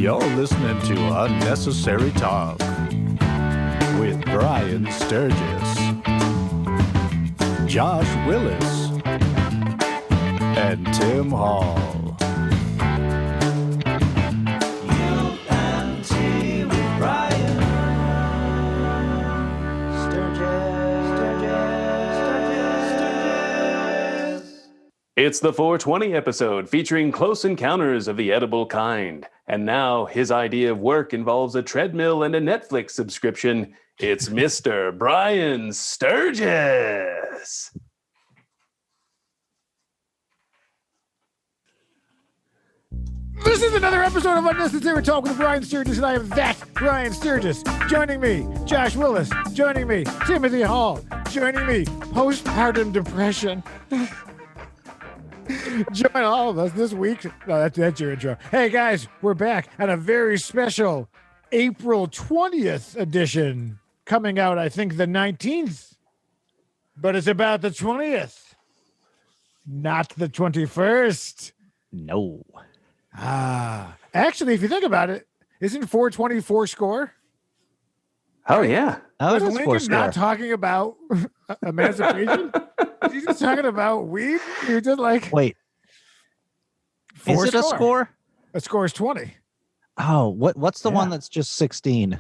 You're listening to Unnecessary Talk with Brian Sturges, Josh Willis, and Tim Hall. UNT with Brian Sturges. It's the 420 episode featuring close encounters of the edible kind. And now his idea of work involves a treadmill and a Netflix subscription. It's Mr. Brian Sturges. This is another episode of Unnecessary Talk with Brian Sturges, and I am that Brian Sturges. Joining me, Josh Willis. Joining me, Timothy Hall. Joining me, postpartum depression. Join all of us this week. No, that's your intro. Hey guys, we're back on a very special April 20th edition coming out, I think, the 19th. But it's about the 20th, not the 21st. No. Actually, if you think about it, isn't 424 score? Oh, yeah. Oh, Was it is Lincoln Foursquare. not talking about emancipation? Is he just talking about weed? You're just like, Wait, is it a score? A score is 20. Oh, what's the Yeah. one that's just 16?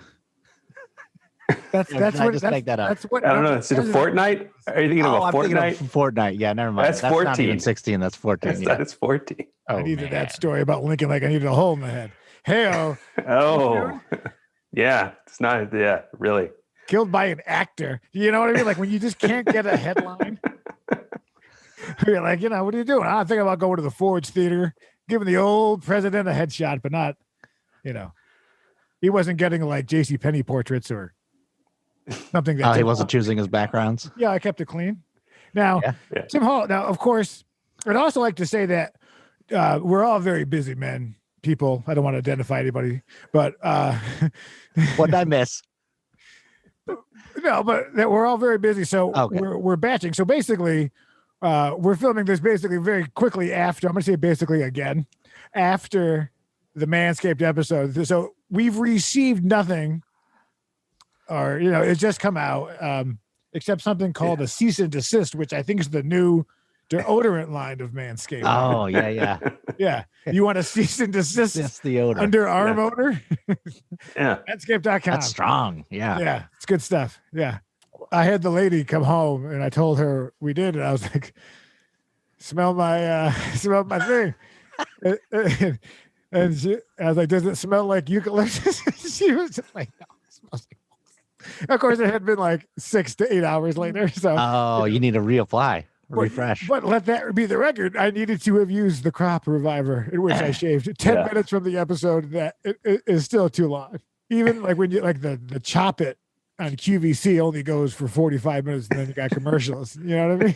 That's Or did I what. just That's, make that up? that's what. I don't know. Is it a fortnight? Are you thinking of a I'm thinking fortnight? of Fortnite. Yeah, never mind. That's Not 14. even 16. That's 14. That is 14. Oh, I needed man. that story about Lincoln like I needed a hole in the head. Hey-o, Oh, yeah. It's not, yeah, really. killed by an actor. You know what I mean? Like when you just can't get a headline. You're like, what are you doing? I'm thinking about going to the Ford's Theater, giving the old president a headshot, but not, he wasn't getting like J.C. Penney portraits or something. Oh, he wasn't choosing his backgrounds. Yeah, I kept it clean. Now, Yeah. Tim Hall. Now, of course, I'd also like to say that we're all very busy men, people. I don't want to identify anybody, but What did I miss? no, but that we're all very busy. So Okay. we're batching. So basically, we're filming this basically very quickly after. I'm going to say basically again after the Manscaped episode. So we've received nothing, or it's just come out, except something called a cease and desist, which I think is the new deodorant line of Manscaped. Oh, yeah. Yeah, you want to cease and desist That's the odor. underarm odor? Yeah. Manscaped.com. That's strong. Yeah. Yeah, it's good stuff. Yeah. I had the lady come home and I told her we did, and I was like, smell my thing. And I was like, does it smell like eucalyptus? She was just like, no, it smells like balls. Of course, it had been like 6 to 8 hours later. So Oh, you need to reapply, refresh. But let that be the record. I needed to have used the crop reviver in which I shaved 10 Yeah. minutes from the episode. That it is still too long. Even like when you like the chop it on QVC only goes for 45 minutes, and then you got commercials. You know what I mean?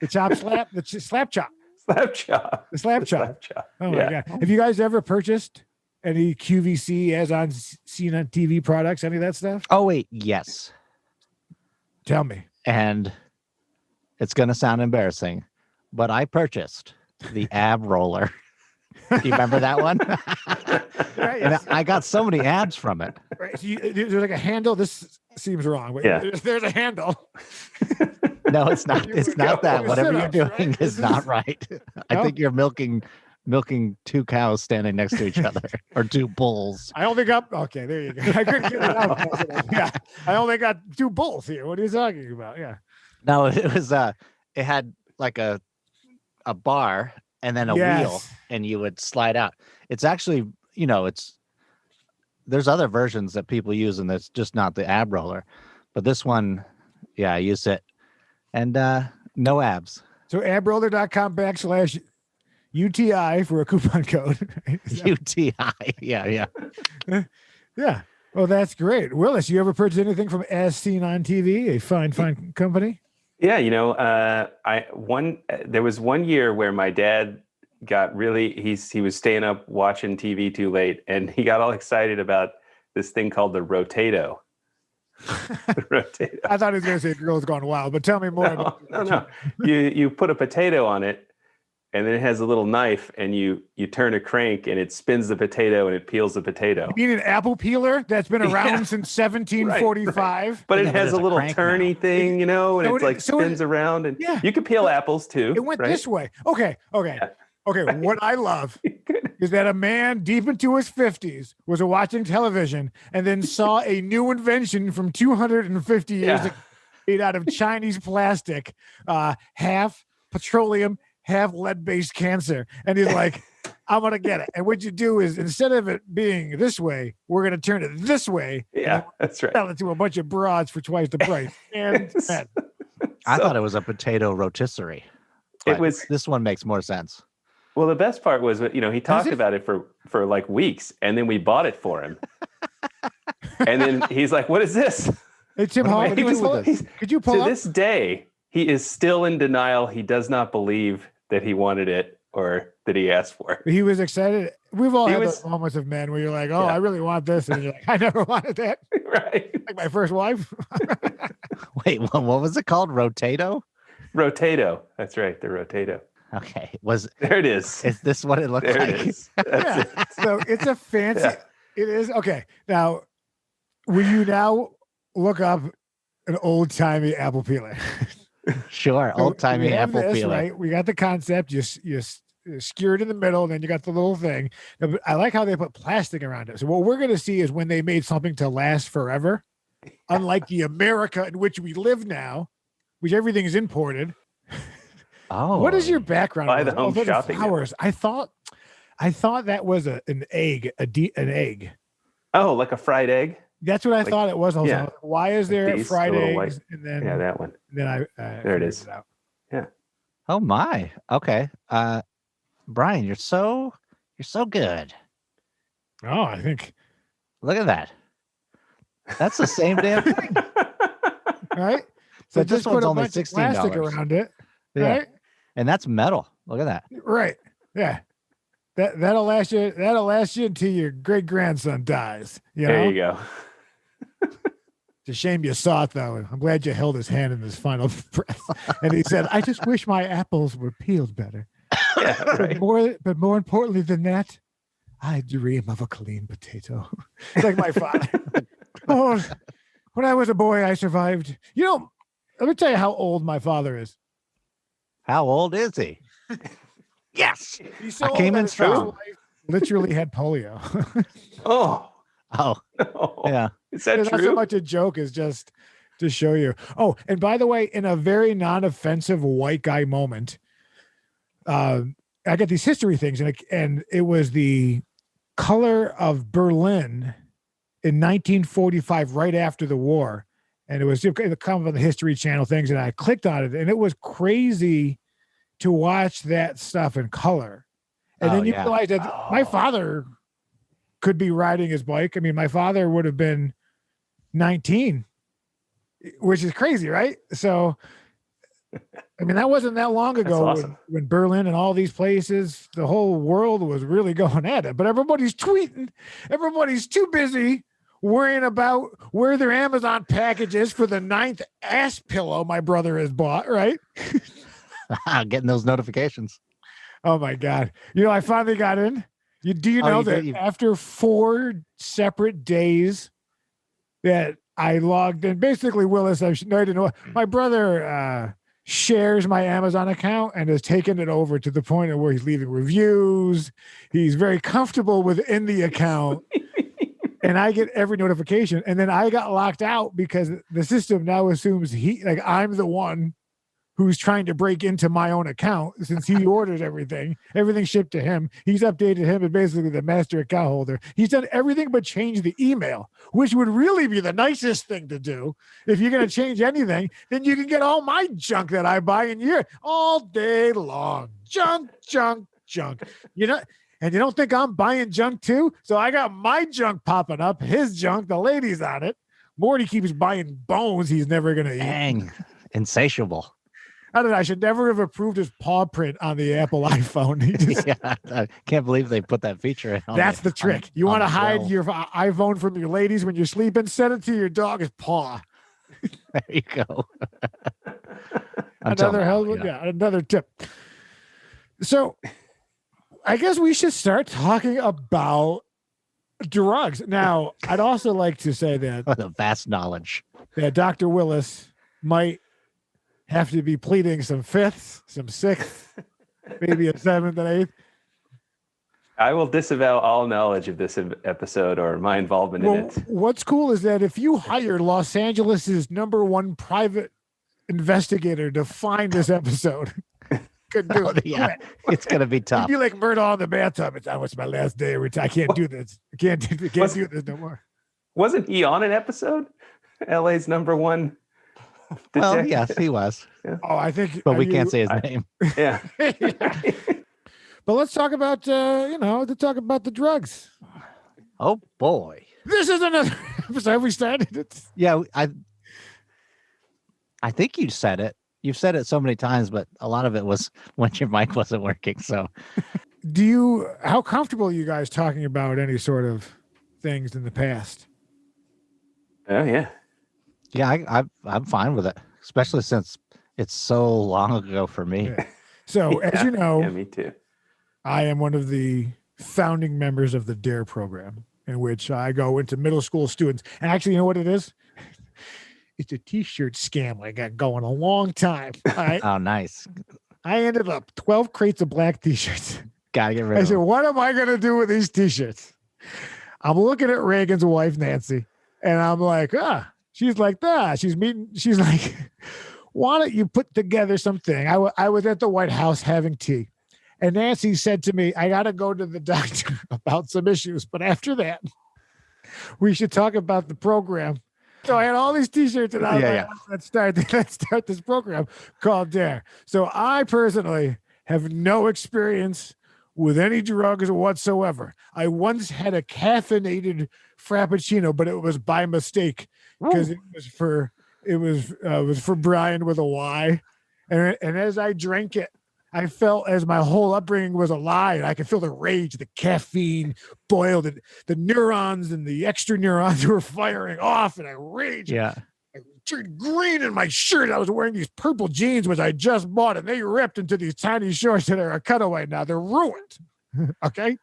The chop slap, slap chop, Slap chop. the slap The chop. slap chop. Oh my Yeah. god! Have you guys ever purchased any QVC as on seen on TV products? Any of that stuff? Oh, wait. Yes. Tell me. And it's going to sound embarrassing, but I purchased the ab roller. Do you remember that one? Right, And yes. I got so many abs from it. Right, so there's like a handle. This seems wrong. Wait, Yeah. there's a handle. No, it's not. Here It's we not go. that. It's Whatever you're sit-ups, right? doing This is not is- right. I No? think you're milking two cows standing next to each other, or two bulls. I only got okay. There you go. I couldn't get it out. fast enough. Yeah, I only got 2 bulls here. What are you talking about? Yeah. No, it was it had like a bar and then a wheel, Yes. and you would slide out. It's actually, there's other versions that people use, and it's just not the ab roller. But this one, yeah, I used it, and no abs. So abroller.com /UTI for a coupon code. UTI. Yeah. Yeah. Well, that's great. Willis, you ever purchased anything from As Seen on TV, a fine company? Yeah, there was one year where my dad got really he was staying up watching TV too late, and he got all excited about this thing called the Rotato. The Rotato. I thought he was going to say Girls Gone Wild, but tell me more about No. You put a potato on it, and then it has a little knife, and you turn a crank, and it spins the potato, and it peels the potato. You mean an apple peeler that's been around since 1745? Right. But Yeah, it but has it's a a little crank turny now. thing, and So it's it- like so it- spins around, and Yeah. you could peel apples too. It went right? this way. Okay. Yeah. What I love is that a man deep into his 50s was watching television and then saw a new invention from 250 years Yeah. ago made out of Chinese plastic, half petroleum, half lead-based cancer. And he's like, I'm going to get it. And what you do is instead of it being this way, we're going to turn it this way. Yeah, that's right. Sell it to a bunch of broads for twice the price. And man, I So- thought it was a potato rotisserie. It but was- This one makes more sense. Well, the best part was, he talked it? about it for like weeks, and then we bought it for him. And then he's like, "What is this?" hey, Tim What am Hall, I could doing you with pull, this? could you pull To up? this day, he is still in denial. He does not believe that he wanted it or that he asked for it. He was excited. We've all He had was- those moments of men where you're like, oh, Yeah. I really want this. And you're like, I never wanted that. Right? Like my first wife. Wait, what was it called? Rotato? Rotato. That's right. The Rotato. Okay. There it is. Is this what it looked There like? it is. That's Yeah. it. So it's a fancy, Yeah. it is. Okay. Now, will you now look up an old timey apple peeler? Sure. So Old timey we have apple this, peeler. Right? We got the concept. You skewer it in the middle, and then you got the little thing. Now, but I like how they put plastic around it. So what we're going to see is when they made something to last forever, unlike the America in which we live now, which everything is imported. Oh. What is your background? Buy on the this? Home they're Shopping flowers. I thought that was an egg, an egg. Oh, like a fried egg? That's what I Like- thought it was. I was yeah. like, why is there these, fried the little eggs? white- And then, Yeah, that one. then I There it figured is. out. Oh my. Okay. Brian, you're so good. Oh, I think Look at that. That's the same damn thing. right. So But this just put one's a only bunch of plastic $16. around it. Yeah. Right. And that's metal. Look at that. Right. Yeah. That'll last you. That'll last you until your great grandson dies. You There know. you go. It's a shame you saw it though. I'm glad you held his hand in his final breath. And he said, "I just wish my apples were peeled better. Yeah, right. But more importantly than that, I dream of a clean potato." It's like my father. Oh, when I was a boy, I survived. Let me tell you how old my father is. How old is he? Yes. He's so I old came that in his first strong. wife literally had polio. Oh, Oh, no. yeah. Is that It's not so true? much a joke as just to show you. Oh, and by the way, in a very non-offensive white guy moment, I got these history things, and it was the color of Berlin in 1945, right after the war, and it was kind of on the History Channel things, and I clicked on it, and it was crazy to watch that stuff in color, and Oh, then you yeah. realize that my Oh. father could be riding his bike. I mean, my father would have been 19, which is crazy, right? So, I mean, that wasn't that long ago awesome. when Berlin and all these places, the whole world was really going at it. But everybody's tweeting, everybody's too busy worrying about where their Amazon package is for the 9th ass pillow my brother has bought, right? Getting those notifications. Oh my God. I finally got in. Do you Oh, know you that did- you- after 4 separate days that I logged in, basically, Willis, I didn't know, my brother shares my Amazon account and has taken it over to the point of where he's leaving reviews. He's very comfortable within the account. And I get every notification. And then I got locked out because the system now assumes I'm the one who's trying to break into my own account since he orders everything shipped to him. He's updated him and basically the master account holder. He's done everything but change the email, which would really be the nicest thing to do. If you're going to change anything, then you can get all my junk that I buy in here all day long. Junk. And you don't think I'm buying junk too? So I got my junk popping up, his junk, the ladies on it. Morty keeps buying bones he's never going to eat. Dang. Insatiable. I don't know. I should never have approved his paw print on the Apple iPhone. He just, Yeah, I can't believe they put that feature in. that's the trick. You on want to the hide 12. your iPhone from your ladies when you're sleeping? Send it to your dog's paw. There you go. Until Another now, hell, you know. yeah, another tip. So I guess we should start talking about drugs. Now, I'd also like to say that With a vast knowledge. Dr. Willis might have to be pleading some fifths, some sixths, maybe a seventh and eighth. I will disavow all knowledge of this episode or my involvement in it. What's cool is that if you hired Los Angeles's #1 private investigator to find this episode, could do it. Yeah, it's gonna be tough. It'd be like murder on the bathtub. It's my last day. I can't do this. I can't do this no more. Wasn't he on an episode? LA's #1 detective? Well, yes, he was. Yeah. Oh, I think. But we can't say his name. Yeah. But let's talk about the drugs. Oh boy. This is another episode we started. Yeah, I think you said it. You've said it so many times, but a lot of it was when your mic wasn't working. So, how comfortable are you guys talking about any sort of things in the past? Oh yeah. Yeah, I'm fine with it, especially since it's so long ago for me. Yeah. So, as you know, yeah, me too. I am one of the founding members of the DARE program, in which I go into middle school students. And actually, you know what it is? It's a T-shirt scam I got going a long time. All right? Oh, nice. I ended up 12 crates of black T-shirts. Gotta get rid I of said, them. what am I going to do with these T-shirts? I'm looking at Reagan's wife, Nancy, and I'm like, she's like, she's like, why don't you put together something? I was at the White House having tea, and Nancy said to me, I got to go to the doctor about some issues, but after that, we should talk about the program. So I had all these T-shirts, and I was like, let's start this program called DARE. So I personally have no experience with any drugs whatsoever. I once had a caffeinated Frappuccino, but it was by mistake because it was for Brian with a Y. And as I drank it, I felt as my whole upbringing was a lie, and I could feel the rage, the caffeine boiled, and the neurons and the extra neurons were firing off, and I raged. Yeah. I turned green in my shirt. I was wearing these purple jeans, which I just bought, and they ripped into these tiny shorts that are a cutaway now. They're ruined. Okay.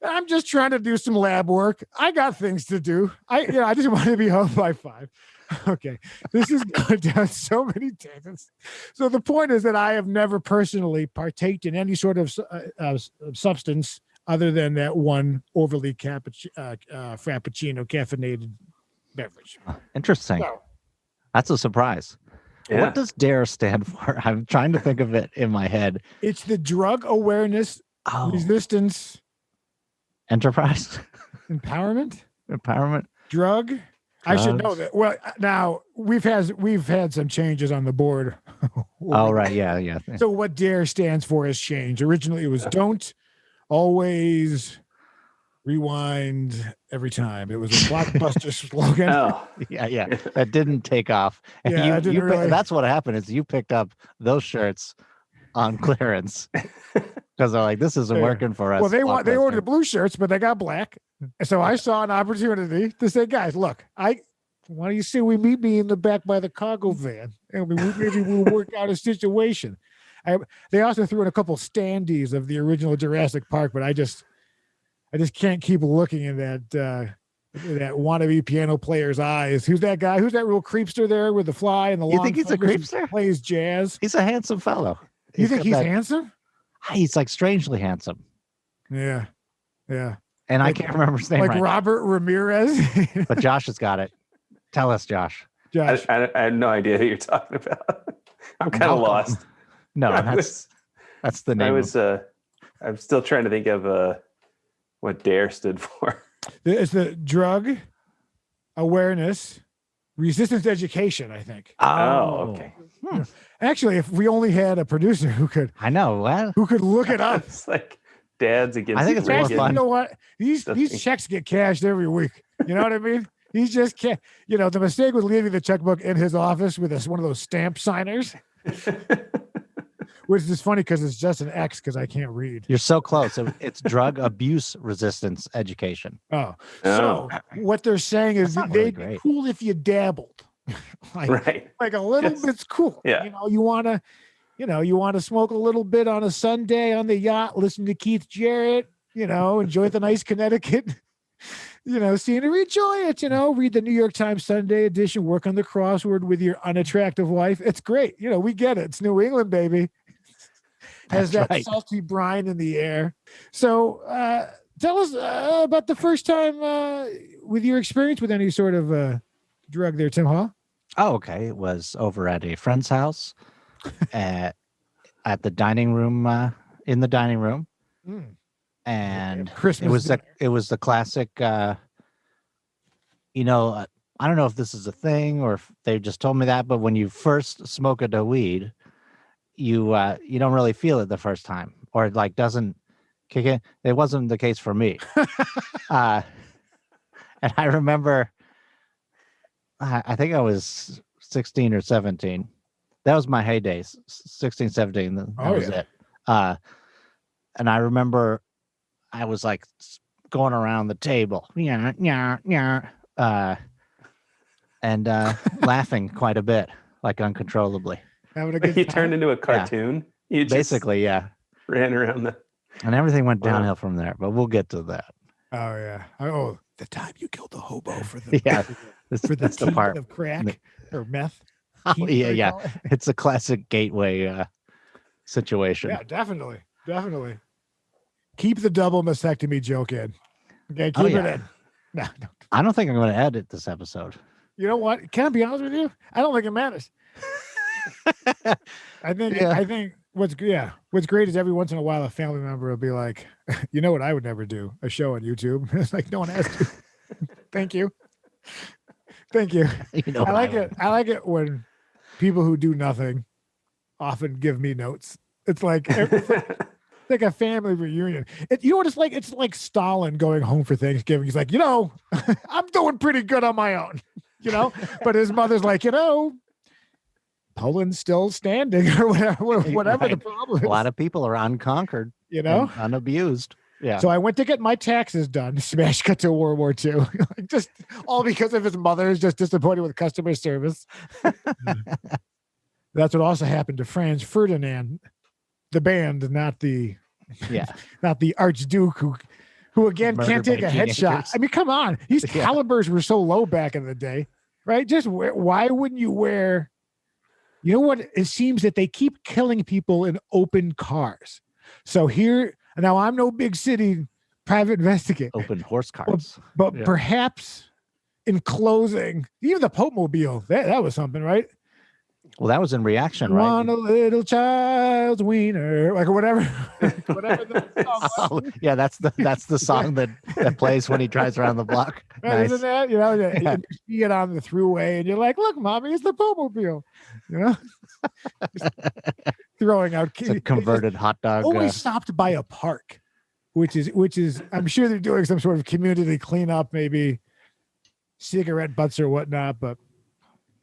I'm just trying to do some lab work. I got things to do. I just want to be home by 5. Okay. This is going down so many tangents. So the point is that I have never personally partaked in any sort of substance other than that one overly Frappuccino caffeinated beverage. Interesting. So, That's a surprise. Yeah. What does DARE stand for? I'm trying to think of it in my head. it's the Drug Awareness Resistance Enterprise? Empowerment Empowerment? Drug. I should know Drugs. that. Well, now we've had some changes on the board. Oh, right. Yeah. So what DARE stands for has changed. Originally, it was don't always rewind every time. It was a blockbuster slogan. Oh, Yeah. That didn't take off. And Yeah, it didn't really. that's what happened is you picked up those shirts on clearance because they're like, this isn't Yeah. working for us. Well, they Blockbuster. ordered blue shirts, but they got black. So I saw an opportunity to say, guys, look, why don't you say we meet me in the back by the cargo van, and maybe we'll work out a situation. They also threw in a couple standees of the original Jurassic Park, but I just can't keep looking in that wannabe piano player's eyes. Who's that guy? Who's that real creepster there with the fly and the long? You think he's a fingers who creepster? Plays jazz. He's a handsome fellow. You think got he's that- handsome? He's like strangely handsome. Yeah. And I Like- can't remember his name Like right now, Robert Ramirez. but Josh has got it. Tell us, Josh. Josh. I have no idea who you're talking about. I'm kind of Malcolm. lost. No, I that's the name. I'm still trying to think of what DARE stood for. It's the Drug Awareness Resistance Education, I think. Oh, okay. Actually, if we only had a producer who could I know. Well, look it up. It's like dads against. I think it's more Reagan. fun. You know what? These checks get cashed every week. You know what I mean? He's just can't. The mistake was leaving the checkbook in his office with one of those stamp signers, which is funny because it's just an X because I can't read. you're so close. It's drug abuse resistance education. Oh, so what they're saying is That's not really they'd be great. cool if you dabbled. Right. Like a little Yes. bit's cool. Yeah. You want to, you want to smoke a little bit on a Sunday on the yacht, listen to Keith Jarrett, enjoy the nice Connecticut, scenery, enjoy it, read the New York Times Sunday edition, work on the crossword with your unattractive wife. It's great. We get it. It's New England, baby. Has That's that right. salty brine in the air. So tell us about the first time with your experience with any sort of drug there, Tim Hall. Oh, okay. It was over at a friend's house at the dining room, in the dining room. And Christmas it was the classic, I don't know if this is a thing or if they just told me that, but when you first smoke a weed, you don't really feel it the first time, or it like doesn't kick in. It wasn't the case for me. And I remember, I think I was 16 or 17. That was my heyday, 16, 17. That was it. And I remember I was like going around the table, and laughing quite a bit, like uncontrollably. Having a good You time. turned into a cartoon. You just Basically, yeah. ran around the. And everything went Wow. downhill from there, but we'll get to that. Oh yeah. Oh, the time you killed the hobo for the Yeah, for the that's the teen part. of crack or meth. Oh, Teen, yeah, they yeah. call it. It's a classic gateway situation. Yeah, definitely. Keep the double mastectomy joke in. Okay, keep it yeah. in. No. I don't think I'm going to edit this episode. You know what? Can I be honest with you? I don't think it matters. I think what's great is every once in a while a family member will be like, you know what I would never do? A show on YouTube. It's like no one has to. Thank you. You know, I like it when people who do nothing often give me notes. It's like like a family reunion. You know what it's like? It's like Stalin going home for Thanksgiving. He's like, I'm doing pretty good on my own, but his mother's like, Poland's still standing or whatever the Right. problem is. A lot of people are unconquered, and unabused. Yeah. So I went to get my taxes done. Smash cut to World War II. Just all because of his mother is just disappointed with customer service. That's what also happened to Franz Ferdinand, the band, not the Archduke who again Murdered can't take by a headshot. teenagers. I mean, come on. These calibers were so low back in the day, right? Just why wouldn't you wear? You know what? It seems that they keep killing people in open cars. So now I'm no big city private investigator. Open horse carts. But perhaps in closing, even the Pope Mobile, that was something, right? Well, that was in reaction, right? Want a little child's wiener, like whatever the song was. Oh, yeah, that's the song that plays when he drives around the block. Right, Nice. isn't that? You see it on the throughway and you're like, look, mommy, it's the Pope Mobile. Just throwing out It's a converted hot dog. always stopped by a park, which is I'm sure they're doing some sort of community cleanup, maybe cigarette butts or whatnot, but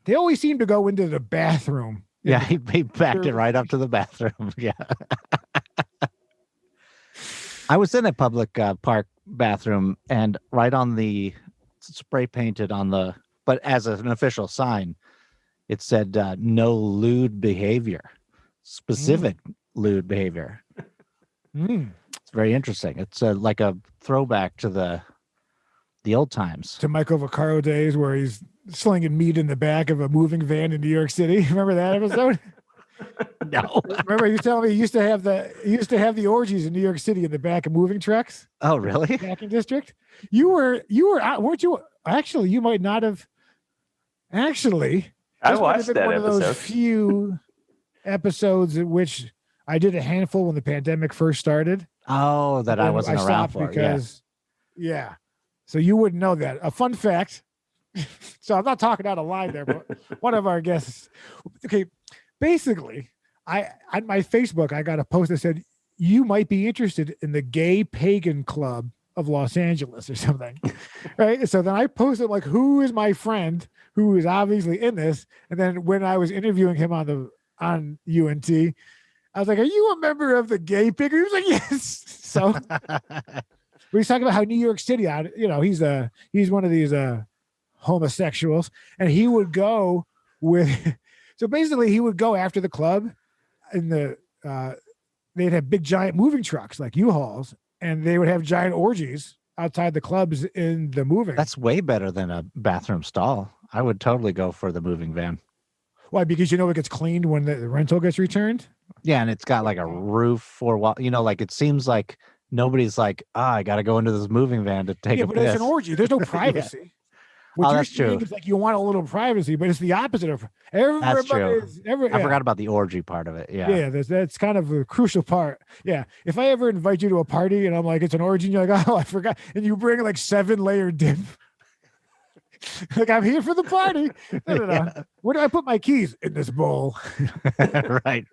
they always seem to go into the bathroom. Yeah, he backed it right up to the bathroom. Yeah. I was in a public park bathroom, and right on the spray painted on but as an official sign, it said no lewd behavior, specific lewd behavior. It's very interesting. It's like a throwback to the old times. To Michael Vaccaro days where he's slinging meat in the back of a moving van in New York City. Remember that episode? No. Remember you telling me he used to have the orgies in New York City in the back of moving trucks? Oh, really? Packing district. You were out, weren't you? Actually, you might not have. Actually, I this might have watched been that one of episode. those few episodes in which I did a handful when the pandemic first started. Oh, that I wasn't around stopped for. because, yeah. So you wouldn't know that. A fun fact. So I'm not talking out of line there, but one of our guests. Okay, basically, on my Facebook, I got a post that said you might be interested in the Gay Pagan Club of Los Angeles or something, right? So then I posted like, who is my friend who is obviously in this? And then when I was interviewing him on UNT, I was like, "Are you a member of the Gay Pagan?" He was like, "Yes." So we was talking about how New York City, he's one of these homosexuals, and he would go with. So basically, he would go after the club in the they'd have big giant moving trucks like U-Hauls, and they would have giant orgies outside the clubs in the moving. That's way better than a bathroom stall. I would totally go for the moving van. Why? Because it gets cleaned when the rental gets returned. Yeah, and it's got like a roof for wall. Like it seems like nobody's like, I got to go into this moving van to take a but piss. it's an orgy. There's no privacy. What you're that's saying true. is like you want a little privacy, but it's the opposite of everybody. That's true. I Yeah. forgot about the orgy part of it. Yeah. That's kind of a crucial part. Yeah. If I ever invite you to a party and I'm like, it's an orgy, and you're like, oh, I forgot. And you bring like 7-layer dip. Like, I'm here for the party. No. Yeah. Where do I put my keys? In this bowl. Right.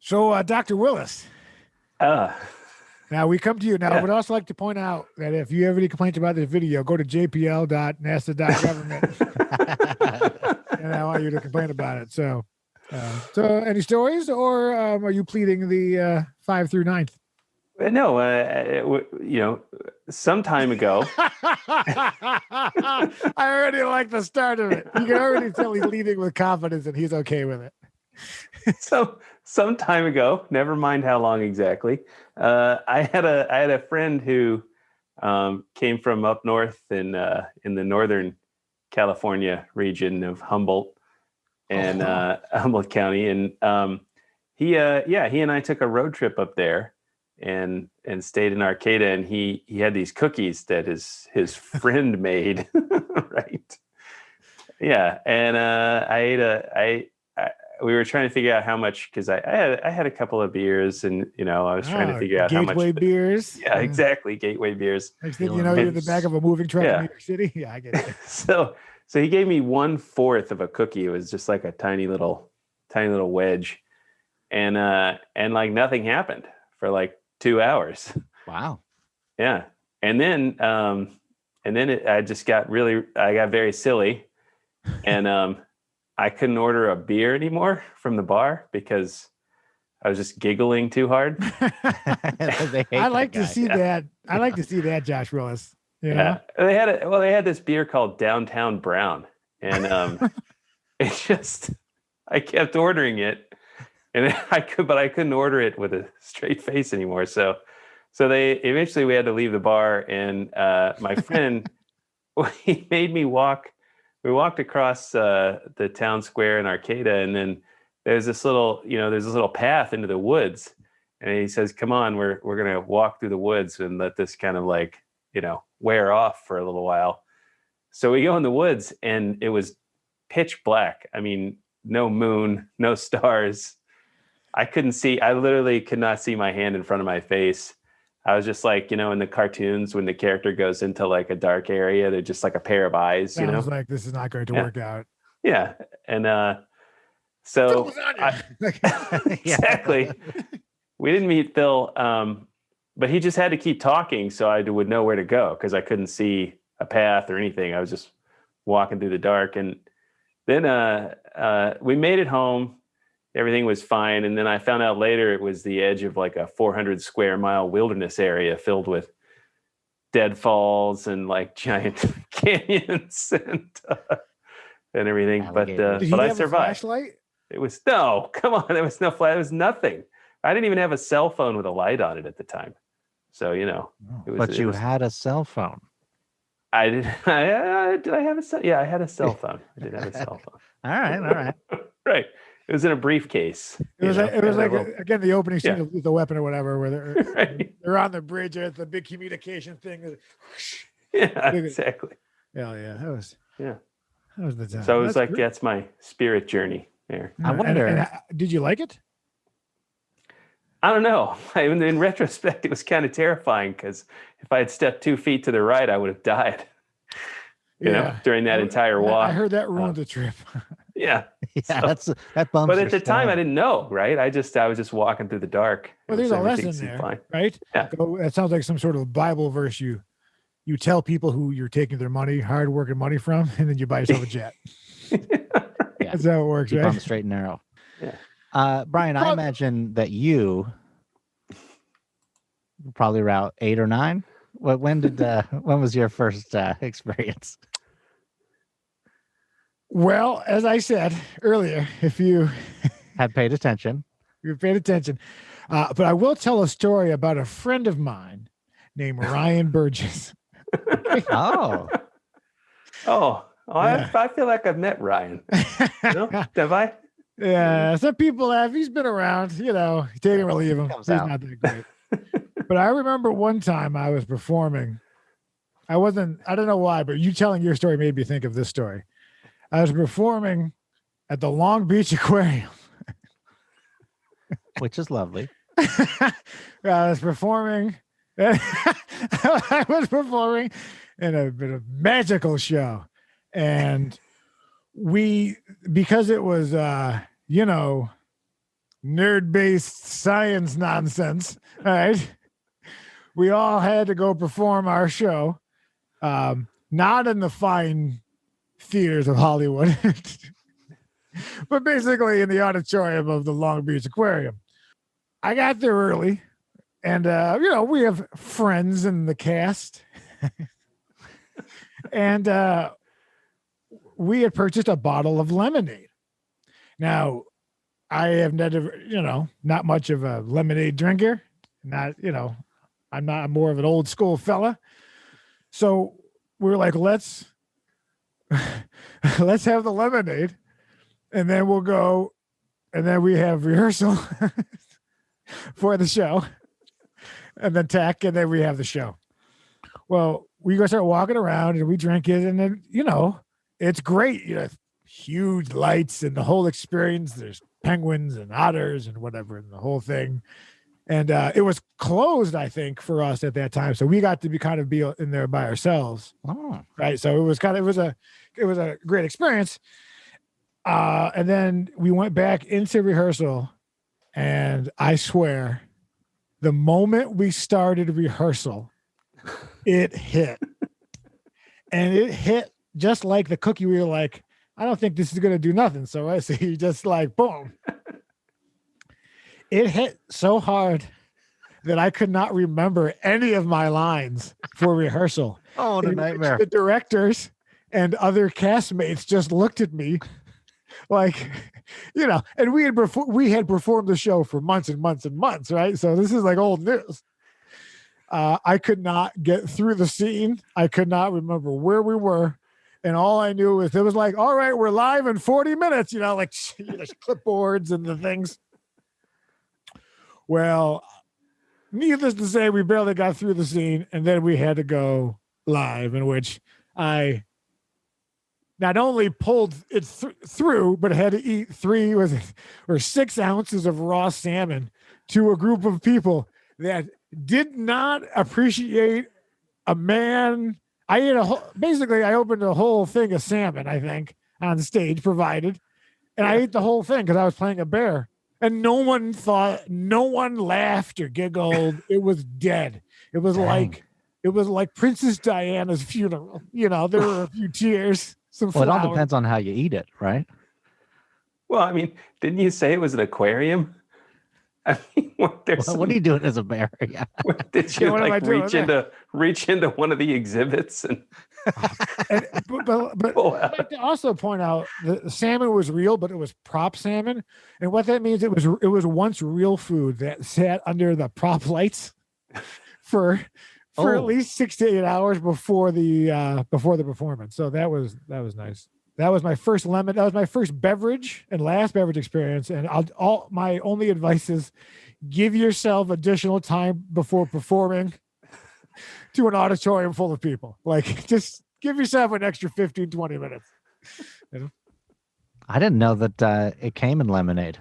So, Dr. Willis, now we come to you. Now, I would also like to point out that if you have any complaints about this video, go to jpl.nasa.government. And I want you to complain about it. So any stories, or are you pleading the 5 through 9th? No, some time ago. I already like the start of it. You can already tell he's leading with confidence and he's okay with it. So some time ago, never mind how long exactly, I had a friend who came from up north in the northern California region of Humboldt and Humboldt County, and he and I took a road trip up there and stayed in Arcata, and he had these cookies that his friend made, right? Yeah, and we were trying to figure out how much, because I had a couple of beers, and I was trying to figure out how much. Gateway beers. Yeah, exactly, gateway beers. Next thing you know, you're in the back of a moving truck in New York City. Yeah, I get it. So he gave me 1/4 of a cookie. It was just like a tiny little wedge, and like nothing happened for like 2 hours. Wow. Yeah, and then I got very silly, and I couldn't order a beer anymore from the bar because I was just giggling too hard. I like to see that. I like to see that, Josh Willis. Yeah, they had this beer called Downtown Brown, and I kept ordering it, and I couldn't order it with a straight face anymore. So we had to leave the bar, and my friend, he made me walk. We walked across the town square in Arcata, and then there's this little path into the woods, and he says, "Come on, we're gonna walk through the woods and let this kind of like wear off for a little while." So we go in the woods, and it was pitch black. I mean, no moon, no stars. I literally could not see my hand in front of my face. I was just like, in the cartoons, when the character goes into like a dark area, they're just like a pair of eyes, I was like, this is not going to work out. Yeah. And so exactly. We didn't meet Phil, but he just had to keep talking so I would know where to go, because I couldn't see a path or anything. I was just walking through the dark. And then we made it home. Everything was fine. And then I found out later it was the edge of like a 400 square mile wilderness area filled with deadfalls and like giant canyons and everything. But I survived. A flashlight? It was come on. There was no flash. It was nothing. I didn't even have a cell phone with a light on it at the time. So, But had a cell phone. I did. Did I have a cell? Yeah, I had a cell phone. I did have a cell phone. All right. Right. It was in a briefcase. It was like again the opening scene of Lethal Weapon or whatever, where they're on the bridge. It's the big communication thing. Yeah, exactly. Yeah, that was the time. So it was that's my spirit journey there. I wonder. And did you like it? I don't know. In retrospect, it was kind of terrifying, because if I had stepped 2 feet to the right, I would have died. During that entire walk. I heard that ruined the trip. Yeah. That bumps. But at the time, I didn't know, right? I was just walking through the dark. Well, there's a lesson there, right? Yeah. So that sounds like some sort of Bible verse. You tell people who you're taking their money, hard working money from, and then you buy yourself a jet. That's how it works, Keep right? on the straight and narrow. Yeah. Brian, I imagine that you probably around 8 or 9. When was your first experience? Well, as I said earlier, if you Had paid attention. You paid attention. But I will tell a story about a friend of mine named Ryan Burgess. Oh, Oh, Yeah. I feel like I've met Ryan. No? Have I? Yeah, some people have. He's been around, take him or leave him. Comes He's out. not that great. But I remember one time I was performing. I don't know why, but you telling your story made me think of this story. I was performing at the Long Beach Aquarium. which is lovely. I was performing. I was performing in a magical show. And because it was, nerd-based science nonsense, all right, we all had to go perform our show, not in the fine theaters of Hollywood, but basically in the auditorium of the Long Beach Aquarium. I got there early, and, we have friends in the cast, and we had purchased a bottle of lemonade. Now, I have never, not much of a lemonade drinker. I'm more of an old school fella. So we're like, let's have the lemonade, and then we'll go, and then we have rehearsal for the show, and then tech, and then we have the show. Well, we go start walking around, and we drink it, and then, it's great. Huge lights and the whole experience. There's penguins and otters and whatever, and the whole thing. And it was closed, I think, for us at that time. So we got to be in there by ourselves. Oh. Right. So it was a great experience. And then we went back into rehearsal, and I swear, the moment we started rehearsal, it hit. And it hit just like the cookie. We were like, I don't think this is going to do nothing. So I see just like, boom. It hit so hard that I could not remember any of my lines for rehearsal. Oh, what a nightmare. The directors and other castmates just looked at me like, and we had performed the show for months and months and months, right? So this is like old news. I could not get through the scene. I could not remember where we were. And all I knew was it was like, all right, we're live in 40 minutes, like clipboards and the things. Well, needless to say, we barely got through the scene, and then we had to go live, in which I not only pulled it through, but had to eat 6 ounces of raw salmon to a group of people that did not appreciate a man. I ate I opened a whole thing of salmon, I think, on stage provided. And I ate the whole thing because I was playing a bear. And no one laughed or giggled. It was dead. It was like Princess Diana's funeral. There were a few tears, some flowers. Well, it all depends on how you eat it, right? Well, I mean, didn't you say it was an aquarium? I mean, what are you doing as a bear? Yeah. Did you what am I doing reach into one of the exhibits? But I'd like to also point out the salmon was real, but it was prop salmon. And what that means, it was once real food that sat under the prop lights for at least 6 to 8 hours before the performance. So that was nice. That was my first lemon. That was my first beverage and last beverage experience. And my only advice is give yourself additional time before performing to an auditorium full of people. Like, just give yourself an extra 15, 20 minutes. I didn't know that it came in lemonade.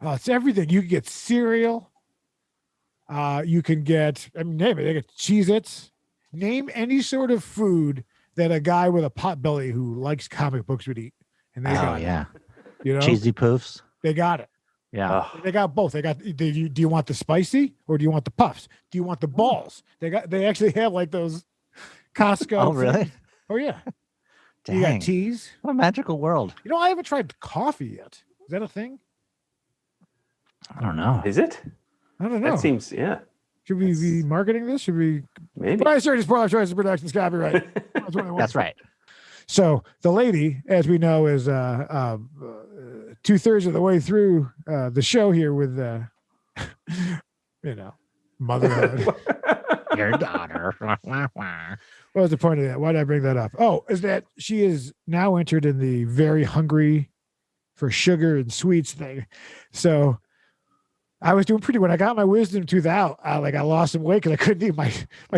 Oh, it's everything. You can get cereal. You can get, name it. They get Cheez-Its. Name any sort of food that a guy with a pot belly who likes comic books would eat. And they got it. Cheesy poofs. They got it. Yeah. They got both. They got, do you want the spicy or do you want the puffs? Do you want the balls? They actually have like those Costco. Oh, really? Things. Oh, yeah. Dang. You got teas. What a magical world. I haven't tried coffee yet. Is that a thing? I don't know. Is it? I don't know. That seems, yeah. Should we be marketing this? Should we? Maybe. But I started spoiler choices productions copyright. That's right. So the lady, as we know, is 2/3 of the way through the show here with, motherhood. Your daughter. What was the point of that? Why did I bring that up? Oh, is that she is now entered in the very hungry for sugar and sweets thing. So I was doing pretty when I got my wisdom tooth out. I lost some weight because I couldn't eat my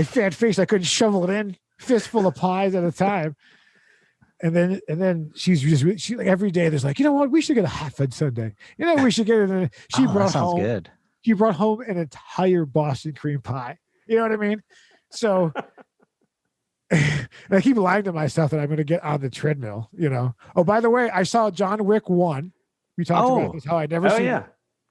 fat face. I couldn't shovel it in, fistful of pies at a time. And then she like every day there's like, you know what, we should get a hot fudge sundae. You know, we should get it. And she brought home. Good. She brought home an entire Boston cream pie. You know what I mean? So and I keep lying to myself that I'm going to get on the treadmill, you know. Oh, by the way, I saw John Wick 1. We talked about this, how I'd never seen it.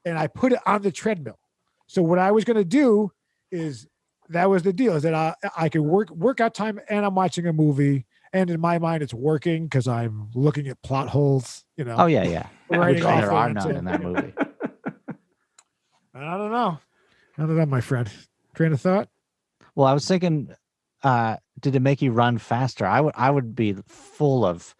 And I put it on the treadmill. So what I was going to do is, that was the deal, is that I could work out time and I'm watching a movie. And in my mind, it's working because I'm looking at plot holes, you know. Oh, yeah. Which there are none in that movie. I don't know, my friend. Train of thought? Well, I was thinking, did it make you run faster? I would be full of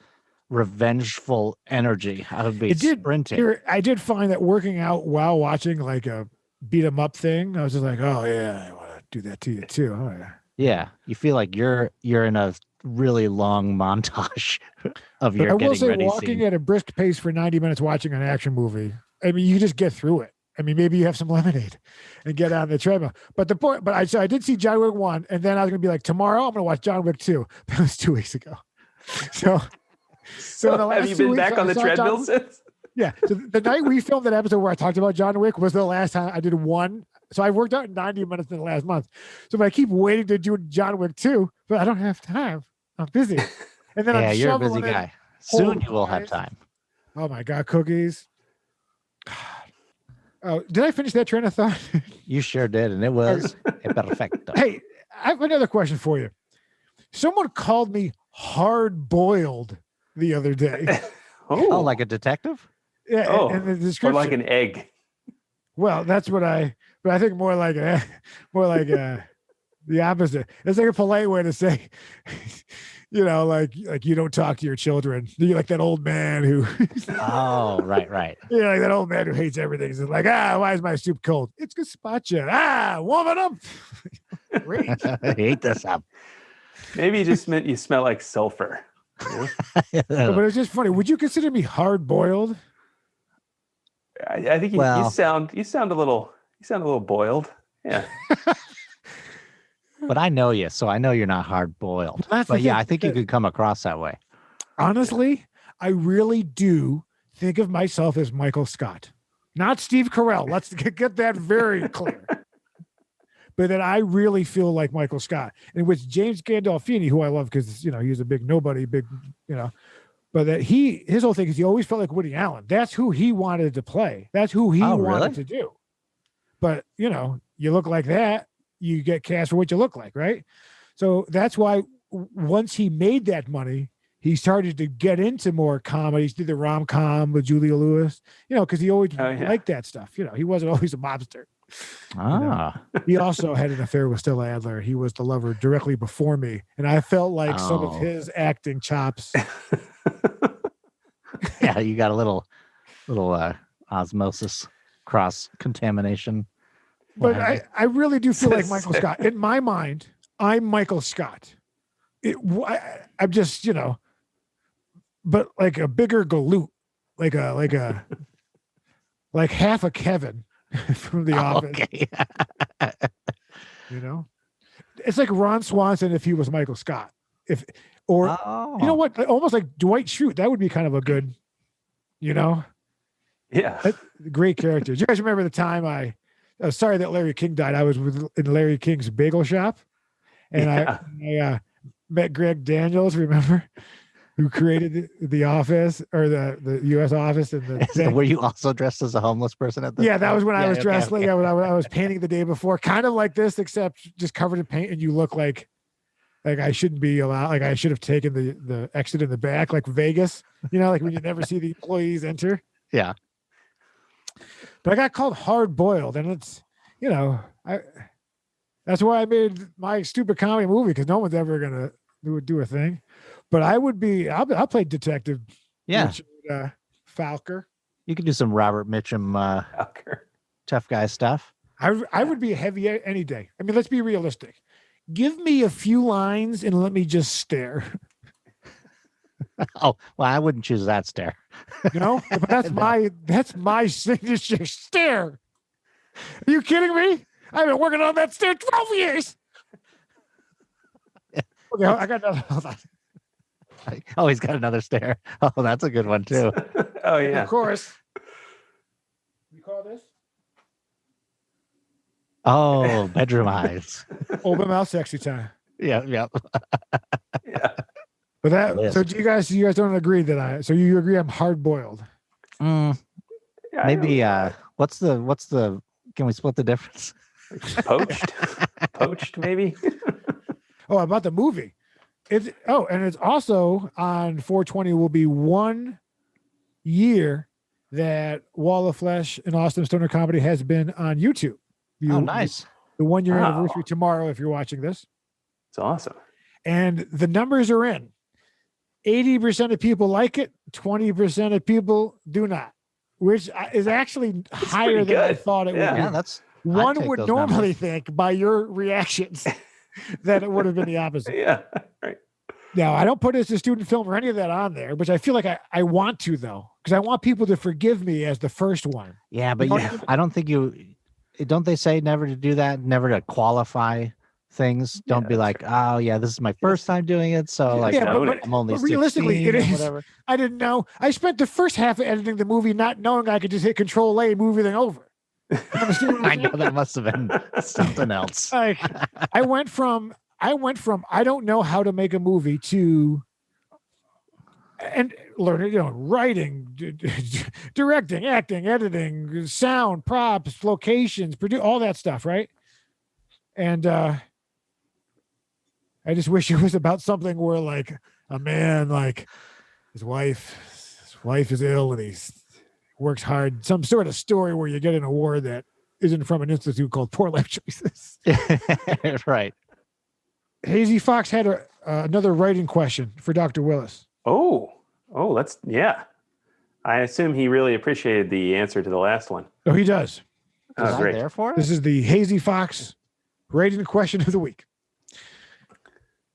revengeful energy. I would be sprinting. I did find that working out while watching like a beat 'em up thing, I was just like, oh yeah, I want to do that to you too. Oh yeah. Yeah, you feel like you're in a really long montage of your. But I will say, ready walking scene. at a brisk pace for 90 minutes watching an action movie, I mean, you just get through it. I mean, maybe you have some lemonade and get on the treadmill. But I did see John Wick 1, and then I was gonna be like, tomorrow I'm gonna watch John Wick 2. That was 2 weeks ago. So the last have you 2 been weeks, back on the treadmill since? Yeah. So the night we filmed that episode where I talked about John Wick was the last time I did one. So I worked out in 90 minutes in the last month. So I keep waiting to do John Wick 2, but I don't have time. I'm busy. And then yeah, I'm you're a busy guy. Soon you will have time. Oh my God, cookies. Oh, did I finish that train of thought? You sure did, and it was a perfecto. Hey, I have another question for you. Someone called me hard-boiled the other day. Oh, like a detective? Yeah, and the description. Or like an egg. Well, that's what but I think more like the opposite. It's like a polite way to say, you know, like you don't talk to your children. You're like that old man who. Oh, right. Yeah, like that old man who hates everything. He's like, why is my soup cold? It's gazpacho. Warm it up. Great. I hate this up. Maybe you just meant you smell like sulfur. No, but it's just funny. Would you consider me hard boiled? I think you sound a little boiled. Yeah. But I know you, so I know you're not hard boiled. But yeah, I think you could come across that way. Honestly, I really do think of myself as Michael Scott, not Steve Carell. Let's get that very clear. But that I really feel like Michael Scott, and with James Gandolfini, who I love because you know he's a big nobody, but that his whole thing is he always felt like Woody Allen. That's who he wanted to play. That's who he wanted to do. But you know, you look like that, you get cast for what you look like, right? So that's why once he made that money, he started to get into more comedies, did the rom-com with Julia Lewis, you know, because he always liked that stuff. You know, he wasn't always a mobster. You know? He also had an affair with Stella Adler. He was the lover directly before me. And I felt like some of his acting chops. Yeah, you got a little osmosis cross contamination. But I really do feel like Michael Scott. In my mind, I'm Michael Scott. I'm just, you know, but like a bigger galoot, like half a Kevin from The Office. Okay. You know, it's like Ron Swanson if he was Michael Scott. You know what? Almost like Dwight Schrute. That would be kind of a good, you know. Yeah. Great character. Do you guys remember the time I was sorry that Larry King died? I was in Larry King's bagel shop, and I met Greg Daniels. Remember, who created the office or the U.S. office? Were you also dressed as a homeless person at the? Yeah, that was when I was dressed like I was painting the day before, kind of like this, except just covered in paint, and you look like I shouldn't be allowed. Like I should have taken the exit in the back, like Vegas. You know, like when you never see the employees enter. Yeah. But I got called hard boiled, and it's, you know, that's why I made my stupid comedy movie, because no one's ever gonna do a thing. But I'll play detective. Yeah. Richard, Falker. You could do some Robert Mitchum tough guy stuff. I would be heavy any day. I mean, let's be realistic. Give me a few lines and let me just stare. Oh, well, I wouldn't choose that stare. You know, but that's my signature stare. Are you kidding me? I've been working on that stare 12 years. Okay, I got another. Hold on. Oh, he's got another stare. Oh, that's a good one too. Oh yeah. Of course. You call this? Oh, bedroom eyes. Open mouth sexy time. Yeah. Yeah. But that. Yes. So you guys don't agree that so you agree I'm hard boiled? Yeah, Maybe. What's the? Can we split the difference? Poached maybe. Oh, about the movie. And it's also on 420 will be 1 year that Wall of Flesh and Austin Stoner Comedy has been on YouTube. Oh, nice. The 1 year Wow. anniversary tomorrow, if you're watching this. It's awesome. And the numbers are in. 80% of people like it, 20% of people do not, which is actually higher than I thought it would be. Yeah, that's One I'd take would those normally numbers. think by your reactions that it would have been the opposite. Yeah. Right. Now, I don't put it as a student film or any of that on there, which I feel like I want to, though, because I want people to forgive me as the first one. Yeah, but You know, I don't think don't they say never to do that, never to qualify things? Don't be that's like, oh yeah, this is my first time doing it, so like Yeah, own it. I'm only but realistically, 16 it or is. whatever. I didn't know. I spent the first half of editing the movie not knowing I could just hit Control A and move everything over. I know that must have been something else. Like I went from I don't know how to make a movie to and learn, writing, directing, acting, editing, sound, props, locations, produce all that stuff, right? And I just wish it was about something where like a man, like his wife is ill and he works hard. Some sort of story where you get an award that isn't from an institute called Poor Life Choices. Right. Hazy Fox had another writing question for Dr. Willis. Oh, yeah. I assume he really appreciated the answer to the last one. Oh, he does. Was I Great. there for it? This is the Hazy Fox writing question of the week.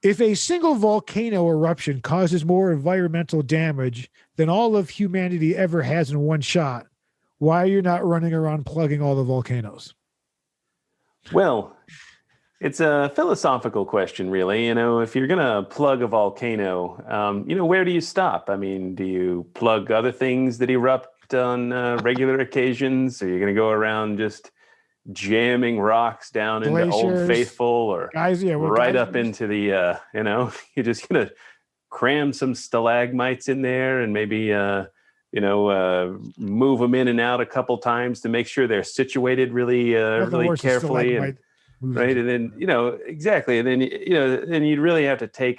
If a single volcano eruption causes more environmental damage than all of humanity ever has in one shot, why are you not running around plugging all the volcanoes? Well, it's a philosophical question, really. If you're going to plug a volcano, where do you stop? I mean, do you plug other things that erupt on regular occasions? Are you going to go around just jamming rocks down into Old Glaciers. Faithful or Guys, yeah, right up into the, you're just going to cram some stalagmites in there and maybe, move them in and out a couple times to make sure they're situated really carefully. Right. And then, exactly. And then, then you'd really have to take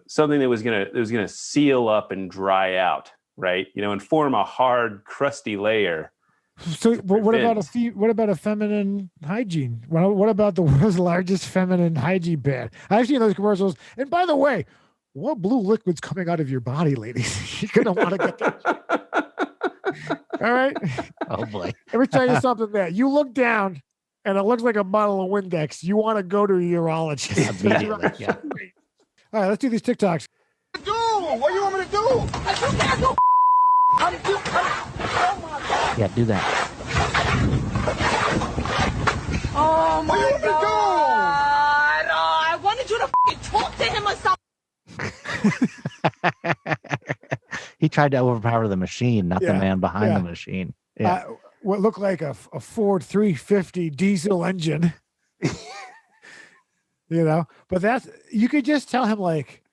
something that was going to seal up and dry out. Right. And form a hard, crusty layer. So what about a feminine hygiene? What about the world's largest feminine hygiene pad? I've seen those commercials. And by the way, what blue liquid's coming out of your body, ladies? You're going to want to get that. All right. Oh boy. Let me tell you something there. You look down and it looks like a bottle of Windex. You want to go to a urologist. Immediately, yeah. All right, let's do these TikToks. Do? What do you want me to do? Oh my God. Yeah, do that. Oh my God. I wanted you to talk to him or something. He tried to overpower the machine, not the man behind the machine. Yeah. What looked like a Ford 350 diesel engine. But you could just tell him like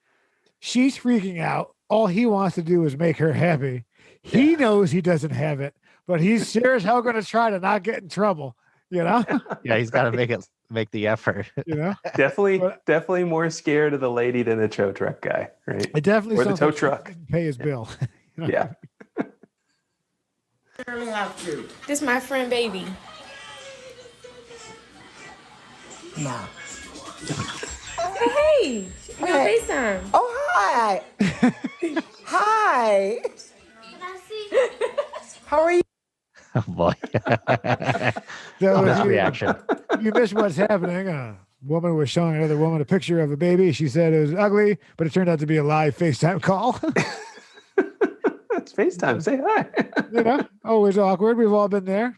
she's freaking out. All he wants to do is make her happy. He knows he doesn't have it, but he's sure as hell going to try to not get in trouble. Yeah, he's got to make the effort. Definitely more scared of the lady than the tow truck guy, right? It definitely or the sounds tow like truck. he didn't pay his bill. Yeah. Really have to. This my friend baby. No. Hey, we on FaceTime. Oh, hi. Hi. How are you? Oh boy. So This if reaction. you miss what's happening. A woman was showing another woman a picture of a baby. She said it was ugly, but it turned out to be a live FaceTime call. It's FaceTime. Say hi. Always awkward. We've all been there.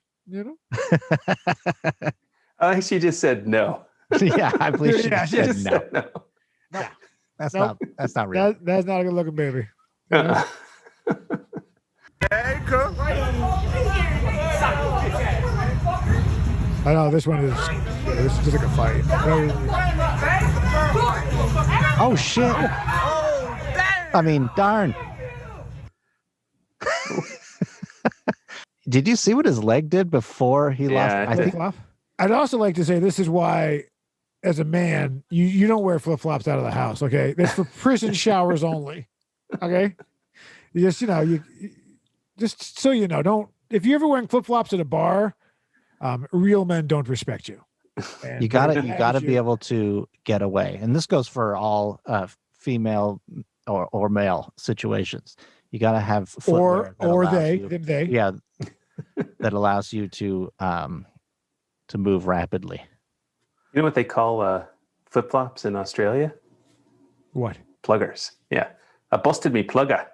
I think she just said no. Yeah, I believe she Yeah, just she said Just no. said no. That's Nope. not real. That's not a good looking baby. Uh-uh. I know this one is. This is just like a fight. Oh shit. I mean, darn. Did you see what his leg did before he Yeah, lost? I I did. think Flip-flop. I'd also like to say this is why, as a man, you don't wear flip flops out of the house. Okay, that's for prison showers only. Okay, you just you just so you know, don't if you're ever wearing flip flops at a bar, real men don't respect you. And you gotta their be attitude- able to get away, and this goes for all female or male situations. You gotta have footwear that or allows they you- them they. yeah, that allows you to move rapidly. You know what they call flip-flops in Australia? What? Pluggers. Yeah. I busted me plugger.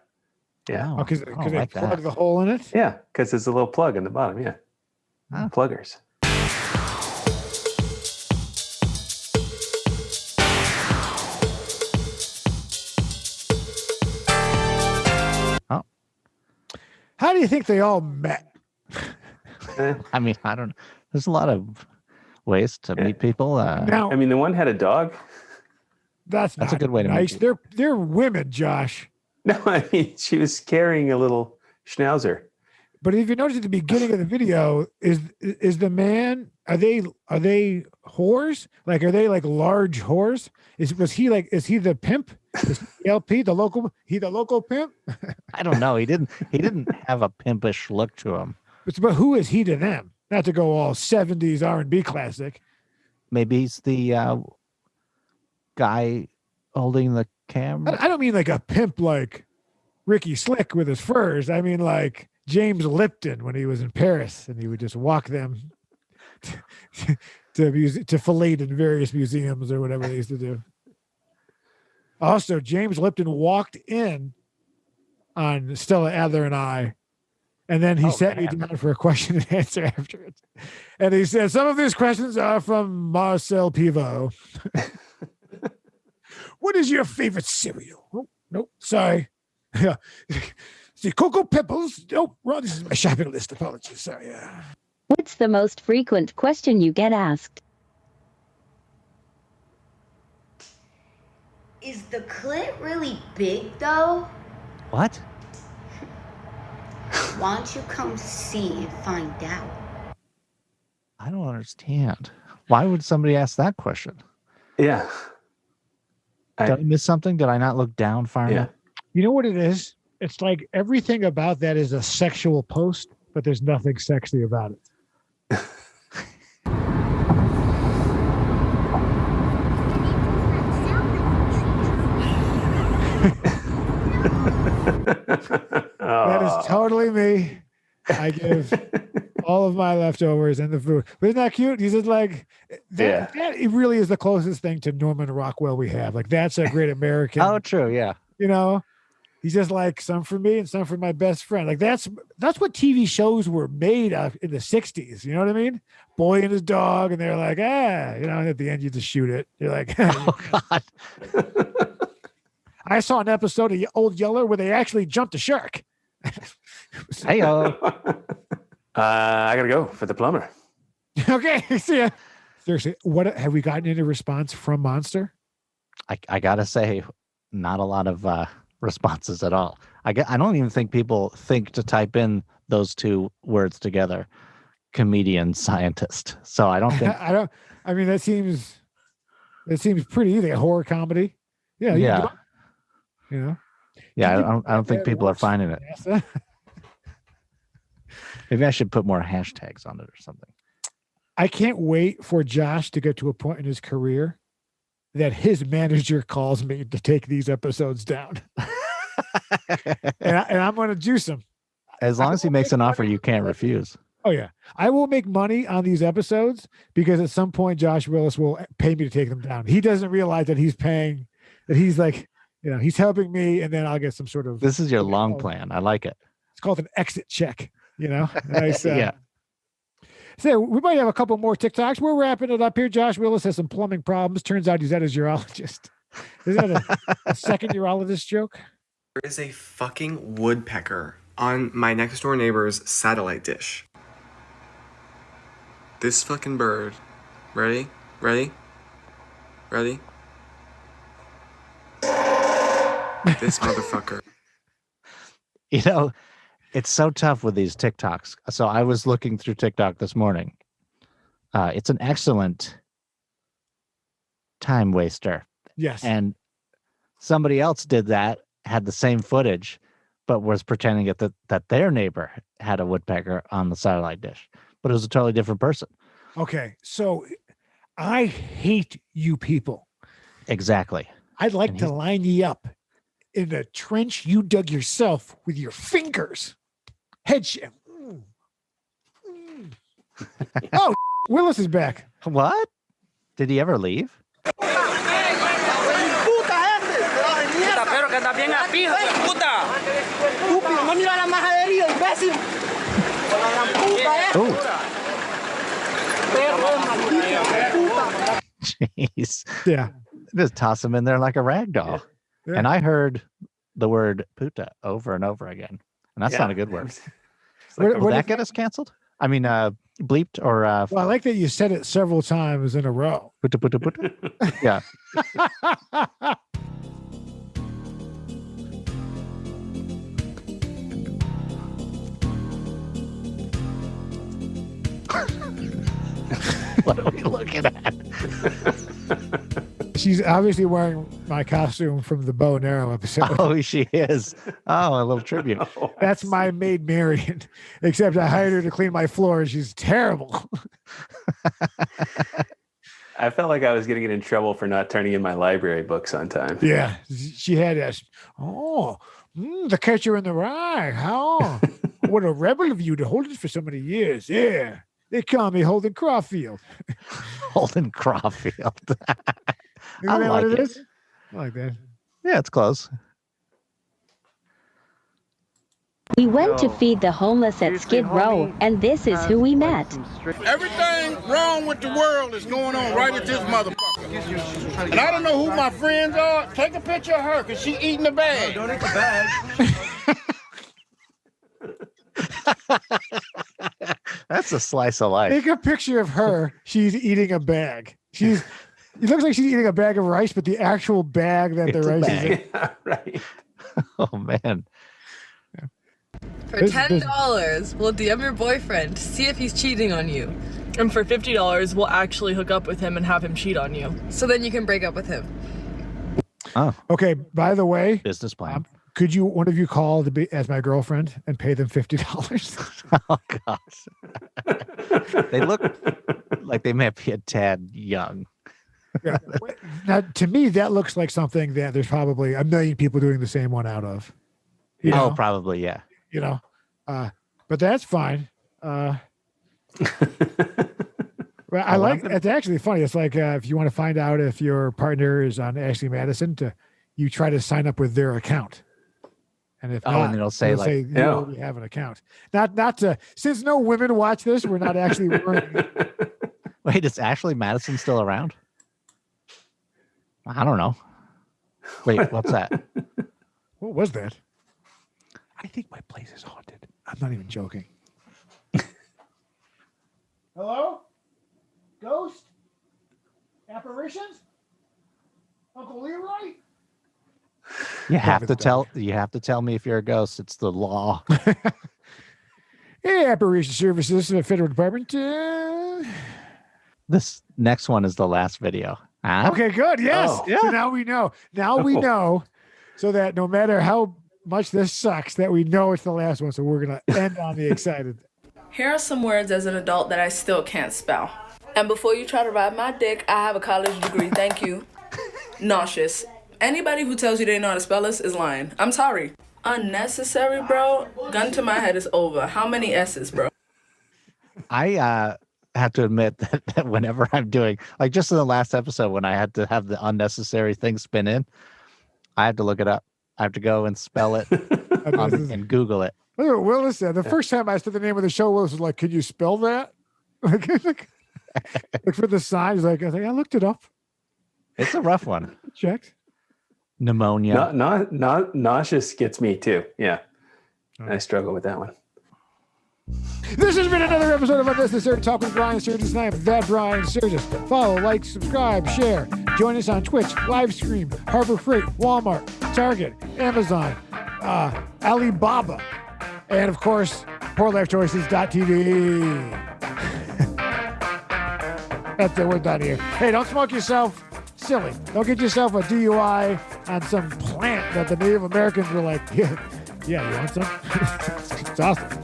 Yeah. Oh, Because oh, they like plug that. the hole in it. Yeah, because there's a little plug in the bottom. Yeah. Huh. Pluggers. How do you think they all met? Eh, I mean, I don't. There's a lot of ways to Yeah. meet people. Now I mean, the one had a dog. that's That's a not good way to meet nice. people. They're women, Josh. No, I mean, she was carrying a little schnauzer. But if you notice at the beginning of the video, is the man are they whores? Like are they like large whores? Is he the pimp? Is he the LP the local pimp? I don't know. He didn't have a pimpish look to him. But who is he to them? Not to go all 70s R&B classic. Maybe he's the guy holding the camera. I don't mean like a pimp like Ricky Slick with his furs. I mean like James Lipton when he was in Paris and he would just walk them to fillet in various museums or whatever they used to do. Also, James Lipton walked in on Stella Adler and I, and then he Oh, sat me man. down for a question and answer after it. And he said, some of these questions are from Marcel Pivot. What is your favorite cereal? Oh, nope, sorry. Yeah. See, Cocoa Pebbles. Nope, wrong. This is my shopping list. Apologies. Sorry. Yeah. What's the most frequent question you get asked? Is the clit really big though? What? Why don't you come see and find out? I don't understand. Why would somebody ask that question? Yeah. Did I miss something? Did I not look down far Yeah. enough? You know what it is? It's like everything about that is a sexual post, but there's nothing sexy about it. That is totally me. I give all of my leftovers and the food. But isn't that cute? He's just like that. Yeah. That it really is the closest thing to Norman Rockwell we have. Like that's a great American. Oh, true. Yeah. You know, he's just like some for me and some for my best friend. Like that's what TV shows were made of in the 60s. You know what I mean? Boy and his dog, and they're like, and at the end you just shoot it. You're like, Oh God. I saw an episode of Old Yeller where they actually jumped a shark. Hey-o. I gotta go for the plumber. Okay, see ya. Seriously, what have we gotten any response from Monster? I gotta say, not a lot of responses at all. I don't even think people think to type in those two words together, comedian scientist. So I don't think. I mean, that seems pretty easy. A horror comedy. Yeah. Yeah. You know. Yeah, Did you I don't think that people are works? finding it. NASA? Maybe I should put more hashtags on it or something. I can't wait for Josh to get to a point in his career that his manager calls me to take these episodes down. and I'm going to juice him. As long as he makes an offer you can't refuse. Oh yeah, I will make money on these episodes because at some point Josh Willis will pay me to take them down. He doesn't realize that he's paying, that he's like, he's helping me, and then I'll get some sort of. This is your long plan. I like it. It's called an exit check. Nice. Yeah. So we might have a couple more TikToks. We're wrapping it up here. Josh Willis has some plumbing problems. Turns out he's at his urologist. Is that a second urologist joke? There is a fucking woodpecker on my next door neighbor's satellite dish. This fucking bird. Ready? Ready? Ready? This motherfucker. It's so tough with these TikToks. So I was looking through TikTok this morning. It's an excellent time waster. Yes. And somebody else did that, had the same footage, but was pretending that their neighbor had a woodpecker on the satellite dish. But it was a totally different person. Okay. So I hate you people. Exactly. I'd like to line you up in a trench you dug yourself with your fingers. Headshot. Oh, Willis is back. What? Did he ever leave? Jeez. Yeah. Just toss him in there like a rag doll. Yeah. And I heard the word puta over and over again. And that's not a good word. Will that get us canceled? I mean, bleeped or... Well, I like that you said it several times in a row. Puta, puta, puta. Yeah. What are we looking at? She's obviously wearing my costume from the bow and arrow episode. Oh, she is. Oh, a little tribute. That's my maid Marion, except I hired her to clean my floor and she's terrible. I felt like I was going to get in trouble for not turning in my library books on time. Yeah, she had us. Oh, the catcher in the rye. How? What a rebel of you to hold it for so many years. Yeah. They call me Holden Crawfield. Holden Crawfield. Isn't I that like what it it. is? I like that. Yeah, it's close. We went to feed the homeless at Skid Row, and this is who we met. Everything wrong with the world is going on right at this motherfucker. And I don't know who my friends are. Take a picture of her, because she eating the bag. Don't eat the bag. That's a slice of life. Take a picture of her. She's eating a bag. It looks like she's eating a bag of rice, but the actual bag that the rice is in. Yeah, right. Oh, man. For $10, we'll DM your boyfriend, see if he's cheating on you. And for $50, we'll actually hook up with him and have him cheat on you. So then you can break up with him. Oh, Okay, by the way, business plan. could one of you call to be as my girlfriend and pay them $50? Oh, gosh. They look like they might be a tad young. Yeah. Now, to me, that looks like something that there's probably a million people doing the same one out of. You know? Oh, probably, yeah. But that's fine. Well, I like it's actually funny. It's like if you want to find out if your partner is on Ashley Madison, you try to sign up with their account. And if not, and it'll say like, you already have an account. Not to, since no women watch this, we're not actually worrying. Wait, is Ashley Madison still around? I don't know. Wait, what's that? What was that? I think my place is haunted. I'm not even joking. Hello? Ghost? Apparitions? Uncle Leroy? You have to tell me if you're a ghost. It's the law. Hey, Apparition Services, the Federal Department. This next one is the last video. Huh? Okay, good. Yes. Oh, yeah. So now we know. Now we know, so that no matter how much this sucks, that we know it's the last one. So we're going to end on the excited. Here are some words as an adult that I still can't spell. And before you try to ride my dick, I have a college degree. Thank you. Nauseous. Anybody who tells you they know how to spell this is lying. I'm sorry. Unnecessary, bro. Gun to my head is over. How many S's, bro? I have to admit that whenever I'm doing, like just in the last episode when I had to have the unnecessary thing spin in, I have to look it up. I have to go and spell it and Google it. Look what Willis said. The first time I said the name of the show, Willis was like, "Could you spell that?" Like for the sign. He's like, I looked it up. It's a rough one. Checked. Pneumonia. Nauseous gets me too. Yeah. I struggle with that one. This has been another episode of Unnecessary Talk with Brian Sturges, and I am that Brian Sturges. Follow, like, subscribe, share. Join us on Twitch, live stream, Harbor Freight, Walmart, Target, Amazon, Alibaba, and of course, poorlifechoices.tv. That's it. We're done here. Hey, don't smoke yourself silly. Don't get yourself a DUI on some plant that the Native Americans were like, yeah, you want some? It's awesome.